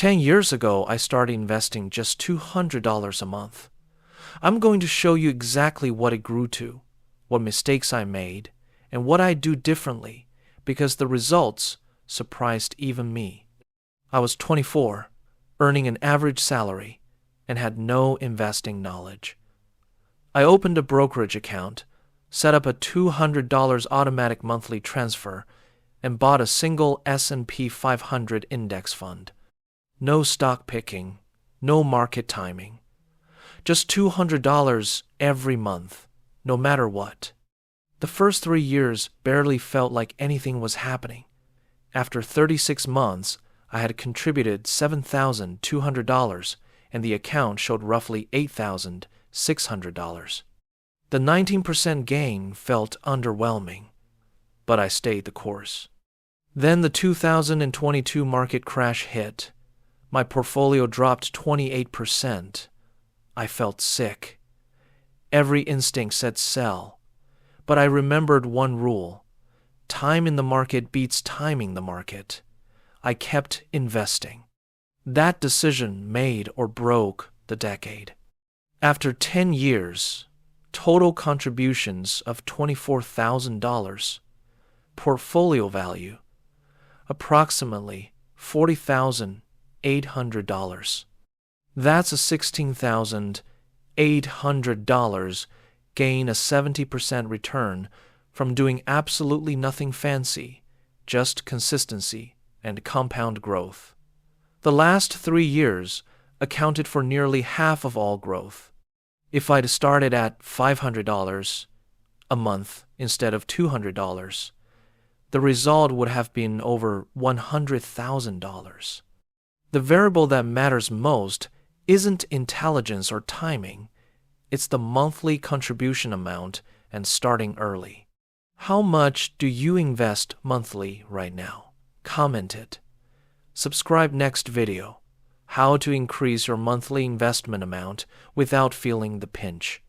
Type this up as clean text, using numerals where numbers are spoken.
10 years ago, I started investing just $200 a month. I'm going to show you exactly what it grew to, what mistakes I made, and what I do differently, because the results surprised even me. I was 24, earning an average salary, and had no investing knowledge. I opened a brokerage account, set up a $200 automatic monthly transfer, and bought a single S&P 500 index fund. No stock picking, no market timing. Just $200 every month, no matter what. The first 3 years barely felt like anything was happening. After 36 months, I had contributed $7,200, and the account showed roughly $8,600. The 19% gain felt underwhelming, but I stayed the course. Then the 2022 market crash hit. My portfolio dropped 28%. I felt sick. Every instinct said sell, but I remembered one rule: time in the market beats timing the market. I kept investing. That decision made or broke the decade. After 10 years, total contributions of $24,000, portfolio value approximately $40,800. That's a $16,800 gain, a 70% return from doing absolutely nothing fancy, just consistency and compound growth. The last 3 years accounted for nearly half of all growth. If I'd started at $500 a month instead of $200, the result would have been over $100,000. The variable that matters most isn't intelligence or timing. It's the monthly contribution amount and starting early. How much do you invest monthly right now? Comment it. Subscribe next video. How to increase your monthly investment amount without feeling the pinch.